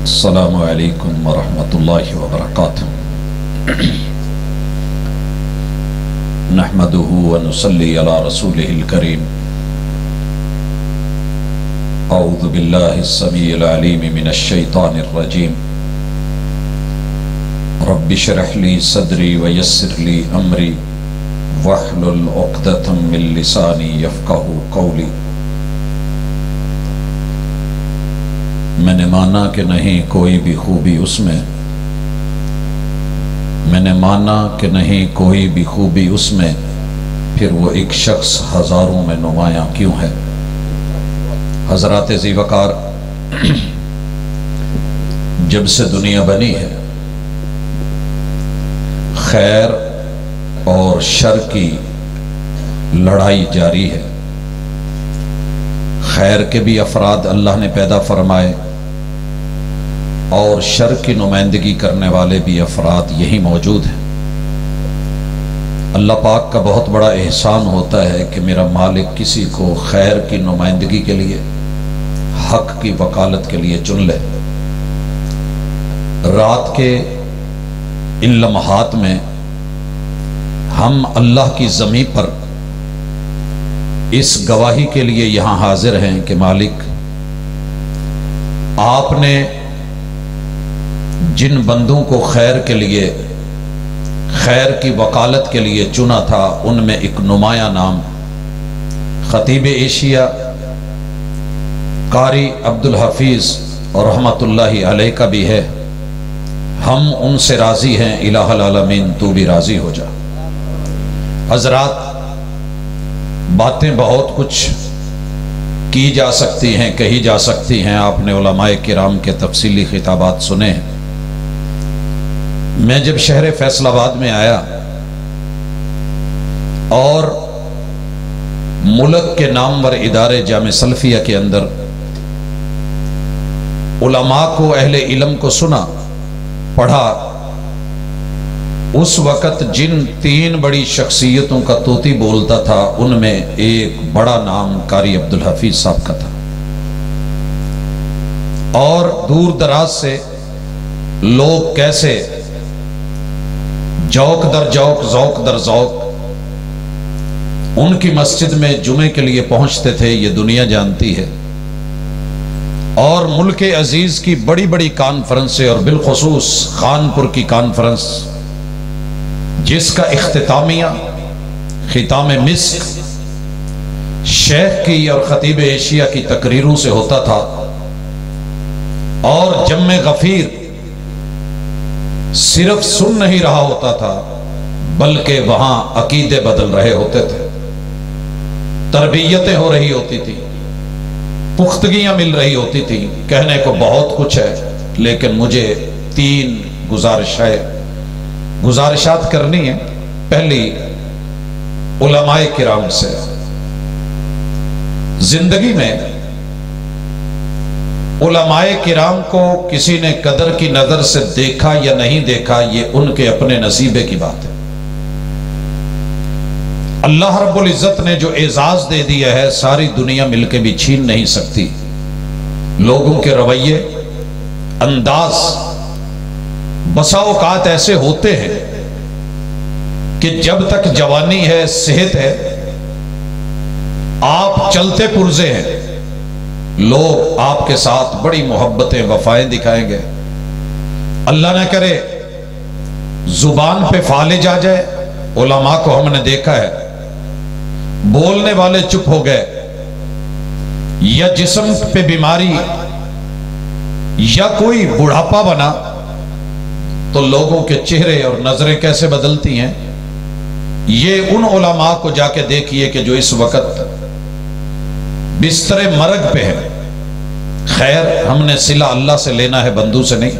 السلام علیکم ورحمۃ اللہ وبرکاتہ۔ نحمده ونصلی علی رسولہ الکریم۔ اعوذ باللہ السمیع العلیم من الشیطان الرجیم۔ رب اشرح لی صدری ویسر لی امری واحلل عقدۃ من لسانی یفقہوا قولی۔ میں نے مانا کہ نہیں کوئی بھی خوبی اس میں، میں نے مانا کہ نہیں کوئی بھی خوبی اس میں، پھر وہ ایک شخص ہزاروں میں نمایاں کیوں ہے۔ حضرات ذی وقار، جب سے دنیا بنی ہے خیر اور شر کی لڑائی جاری ہے۔ خیر کے بھی افراد اللہ نے پیدا فرمائے اور شر کی نمائندگی کرنے والے بھی افراد یہی موجود ہیں۔ اللہ پاک کا بہت بڑا احسان ہوتا ہے کہ میرا مالک کسی کو خیر کی نمائندگی کے لیے، حق کی وکالت کے لیے چن لے۔ رات کے ان لمحات میں ہم اللہ کی زمین پر اس گواہی کے لیے یہاں حاضر ہیں کہ مالک، آپ نے جن بندوں کو خیر کے لیے، خیر کی وکالت کے لیے چنا تھا، ان میں ایک نمایاں نام خطیب ایشیا قاری عبدالحفیظ رحمت اللہ علیہ کا بھی ہے۔ ہم ان سے راضی ہیں، الہ العالمین تو بھی راضی ہو جا۔ حضرات، باتیں بہت کچھ کی جا سکتی ہیں، کہی جا سکتی ہیں۔ آپ نے علماء کرام کے تفصیلی خطابات سنے ہیں۔ میں جب شہر فیصل آباد میں آیا اور ملک کے نامور ادارے جامع سلفیہ کے اندر علماء کو، اہل علم کو سنا، پڑھا، اس وقت جن تین بڑی شخصیتوں کا طوطی بولتا تھا ان میں ایک بڑا نام قاری عبدالحفیظ صاحب کا تھا، اور دور دراز سے لوگ کیسے جوق در جوق، ذوق در ذوق ان کی مسجد میں جمعے کے لیے پہنچتے تھے، یہ دنیا جانتی ہے۔ اور ملک عزیز کی بڑی بڑی کانفرنسیں، اور بالخصوص خانپور کی کانفرنس جس کا اختتامیہ ختام مسک شیخ کی اور خطیب ایشیا کی تقریروں سے ہوتا تھا، اور جمع غفیر صرف سن نہیں رہا ہوتا تھا بلکہ وہاں عقیدے بدل رہے ہوتے تھے، تربیتیں ہو رہی ہوتی تھی، پختگیاں مل رہی ہوتی تھی۔ کہنے کو بہت کچھ ہے لیکن مجھے تین گزارشات کرنی ہے۔ پہلی، علماء کرام سے۔ زندگی میں علماء کرام کو کسی نے قدر کی نظر سے دیکھا یا نہیں دیکھا، یہ ان کے اپنے نصیبے کی بات ہے۔ اللہ رب العزت نے جو اعزاز دے دیا ہے ساری دنیا مل کے بھی چھین نہیں سکتی۔ لوگوں کے رویے، انداز بسا اوقات ایسے ہوتے ہیں کہ جب تک جوانی ہے، صحت ہے، آپ چلتے پرزے ہیں، لوگ آپ کے ساتھ بڑی محبتیں، وفائیں دکھائیں گے۔ اللہ نہ کرے زبان پہ فالج آ جائے۔ علماء کو ہم نے دیکھا ہے، بولنے والے چپ ہو گئے، یا جسم پہ بیماری یا کوئی بڑھاپا بنا تو لوگوں کے چہرے اور نظریں کیسے بدلتی ہیں۔ یہ ان علماء کو جا کے دیکھیے کہ جو اس وقت بستر مرگ پہ ہے۔ خیر، ہم نے صلہ اللہ سے لینا ہے، بندوں سے نہیں۔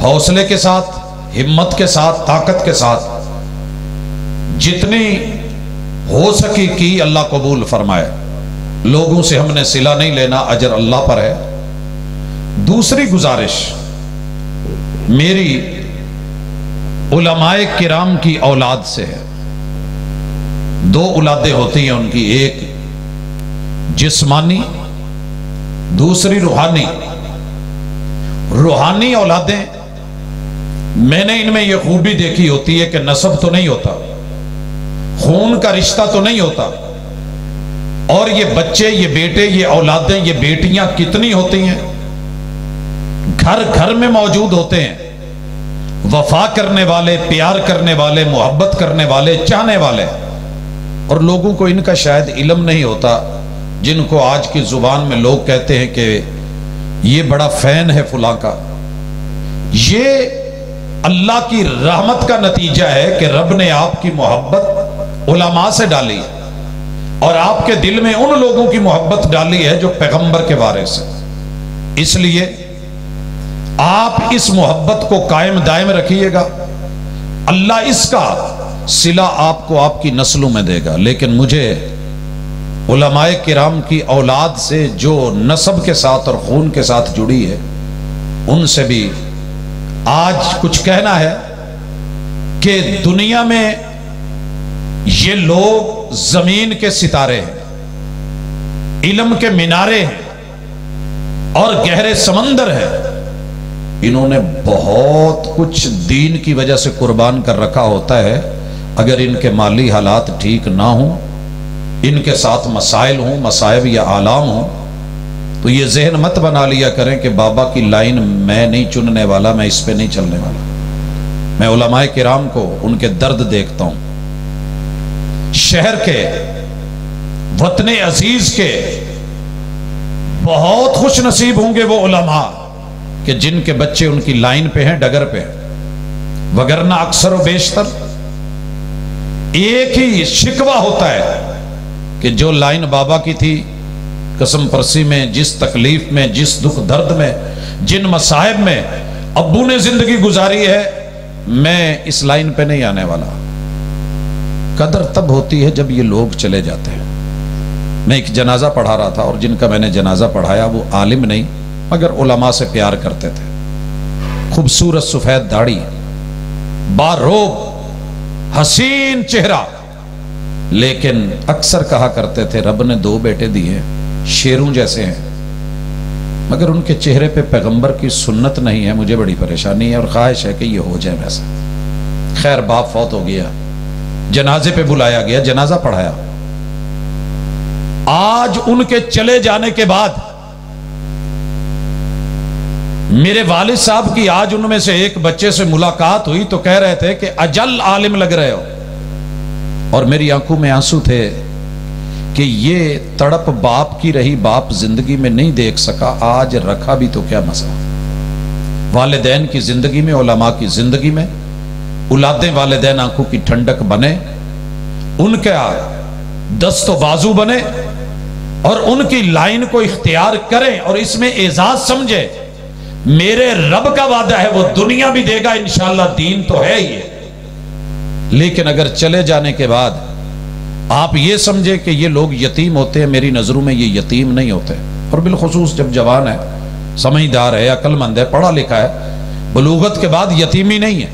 حوصلے کے ساتھ، ہمت کے ساتھ، طاقت کے ساتھ جتنی ہو سکی کی، اللہ قبول فرمائے۔ لوگوں سے ہم نے صلہ نہیں لینا، اجر اللہ پر ہے۔ دوسری گزارش میری علماء کرام کی اولاد سے ہے۔ دو اولادیں ہوتی ہیں ان کی، ایک जिस्मानी, दूसरी रूहानी। रूहानी औलादें, मैंने इनमें यह खूबी देखी होती है कि नस्ब तो नहीं होता, खून का रिश्ता तो नहीं होता, और ये बच्चे, ये बेटे, ये औलादें, ये बेटियां कितनी होती हैं, घर घर में मौजूद होते हैं, वफा करने वाले, प्यार करने वाले, मोहब्बत करने वाले, चाहने वाले। और लोगों को इनका शायद इल्म नहीं होता, जिनको आज की जुबान में लोग कहते हैं कि ये बड़ा फैन है फुला का। ये अल्लाह की रहमत का नतीजा है कि रब ने आपकी मोहब्बत उलमा से डाली और आपके दिल में उन लोगों की मोहब्बत डाली है जो पैगंबर के वारिस है। इसलिए आप इस मोहब्बत को कायम दायम रखिएगा, अल्लाह इसका सिला आपको आपकी नस्लों में देगा। लेकिन मुझे उलमाए किराम की औलाद से जो नस्ब के साथ और खून के साथ जुड़ी है, उनसे भी आज कुछ कहना है कि दुनिया में ये लोग जमीन के सितारे हैं, इल्म के मीनारे हैं और गहरे समंदर हैं। इन्होंने बहुत कुछ दीन की वजह से कुर्बान कर रखा होता है। अगर इनके माली हालात ठीक ना हो, इनके साथ मसाइल हों, मसाइब या आलाम हों, तो ये जहन मत बना लिया करें कि बाबा की लाइन मैं नहीं चुनने वाला, मैं इस पे नहीं चलने वाला। मैं उलमाए किराम को उनके दर्द देखता हूं। शहर के, वतने अजीज के बहुत खुश नसीब होंगे वो उलमा कि जिनके बच्चे उनकी लाइन पे हैं, डगर पे हैं। वगरना अक्सर व बेशतर एक ही शिकवा होता है कि जो लाइन बाबा की थी, कसम परसी में, जिस तकलीफ में, जिस दुख दर्द में, जिन मसाइब में अब्बू ने जिंदगी गुजारी है, मैं इस लाइन पे नहीं आने वाला। कदर तब होती है जब ये लोग चले जाते हैं। मैं एक जनाजा पढ़ा रहा था और जिनका मैंने जनाजा पढ़ाया वो आलिम नहीं मगर उलमा से प्यार करते थे। खूबसूरत सफेद दाढ़ी, बारोब हसीन चेहरा, लेकिन अक्सर कहा करते थे रब ने 2 बेटे दिए, शेरों जैसे हैं, मगर उनके चेहरे पे पैगंबर की सुन्नत नहीं है। मुझे बड़ी परेशानी है और ख्वाहिश है कि ये हो जाए वैसा। खैर, बाप फौत हो गया, जनाजे पे बुलाया गया, जनाजा पढ़ाया। आज उनके चले जाने के बाद मेरे वालिद साहब की आज उनमें से एक बच्चे से मुलाकात हुई तो कह रहे थे कि अजल आलिम लग रहे हो, और मेरी आंखों में आंसू थे कि ये तड़प बाप की रही, बाप जिंदगी में नहीं देख सका, आज रखा भी तो क्या मसला। वालिदैन की जिंदगी में, उलमा की जिंदगी में औलादे वालिदैन आंखों की ठंडक बने, उनके दस्तो बाजू बने और उनकी लाइन को इख्तियार करें और इसमें एजाज समझे। मेरे रब का वादा है वो दुनिया भी देगा इंशाअल्लाह, दीन तो है ही है। लेकिन अगर चले जाने के बाद आप ये समझे कि ये लोग यतीम होते हैं, मेरी नजरों में ये यतीम नहीं होते। और बिलखुसूस जब जवान है, समझदार है, अक्लमंद है, पढ़ा लिखा है, बलूगत के बाद यतीमी नहीं है।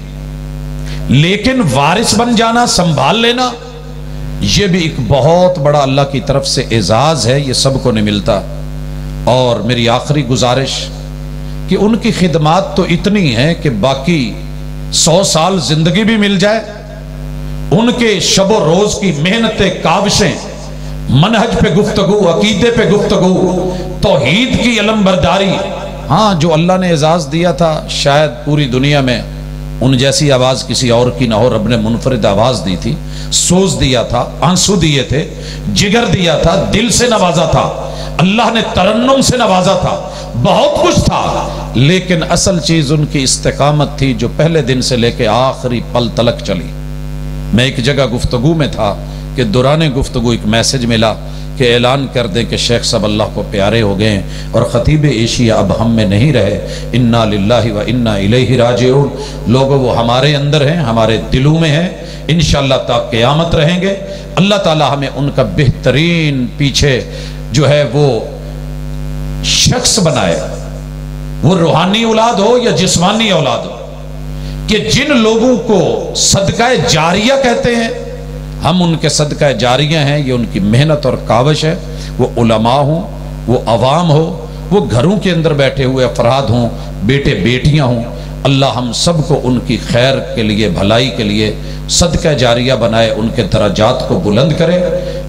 लेकिन वारिस बन जाना, संभाल लेना, यह भी एक बहुत बड़ा अल्लाह की तरफ से एजाज है, ये सबको नहीं मिलता। और मेरी आखिरी गुजारिश कि उनकी खिदमात तो इतनी है कि बाकी 100 साल जिंदगी भी मिल जाए, उनके शबो रोज की मेहनतें, काविशें, मनहज पे गुफ्तगू, अकीदे पे गुफ्तगू, तौहीद की इल्मबरदारी, हाँ जो अल्लाह ने एजाज दिया था शायद पूरी दुनिया में उन जैसी आवाज किसी और की ना हो। रब ने मुनफरिद आवाज दी थी, सोच दिया था, आंसू दिए थे, जिगर दिया था, दिल से नवाजा था, अल्लाह ने तरन्नुम से नवाजा था, बहुत कुछ था। लेकिन असल चीज उनकी इस्तिकामत थी जो पहले दिन से लेके आखिरी पल तलक चली। मैं एक जगह गुफ्तगू में था कि दौरान गुफ्तगू एक मैसेज मिला कि ऐलान कर दें कि शेख साहब अल्लाह को प्यारे हो गए और खतीब एशिया अब हम में नहीं रहे। इन्ना लिल्लाहि व इन्ना इलैहि राजिऊन। लोगों वो हमारे अंदर हैं, हमारे दिलों में हैं, इंशाअल्लाह तक क़यामत रहेंगे। अल्लाह ताला हमें उनका बेहतरीन पीछे जो है वो शख्स बनाए, वो रूहानी औलाद हो या जिस्मानी औलाद हो, कि जिन लोगों को सदका जारिया कहते हैं ہم ان کے صدقہ جاریہ ہیں، یہ ان کی محنت اور کاوش ہے۔ وہ علماء ہوں، وہ عوام ہو، وہ گھروں کے اندر بیٹھے ہوئے افراد ہوں، بیٹے بیٹیاں ہوں، اللہ ہم سب کو ان کی خیر کے لیے، بھلائی کے لیے صدقہ جاریہ بنائے، ان کے درجات کو بلند کرے۔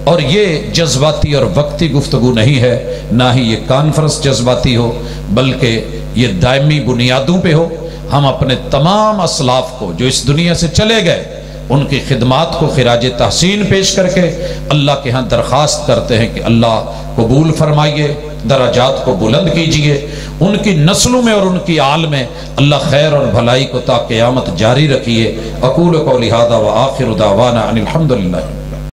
اور یہ جذباتی اور وقتی گفتگو نہیں ہے، نہ ہی یہ کانفرنس جذباتی ہو، بلکہ یہ دائمی بنیادوں پہ ہو۔ ہم اپنے تمام اسلاف کو جو اس دنیا سے چلے گئے، ان کی خدمات کو خراج تحسین پیش کر کے اللہ کے ہاں درخواست کرتے ہیں کہ اللہ قبول فرمائیے، درجات کو بلند کیجئے، ان کی نسلوں میں اور ان کی آل میں اللہ خیر اور بھلائی کو تا قیامت جاری رکھیے۔ اقول قولی ھذا وآخر دعوانا ان الحمدللہ۔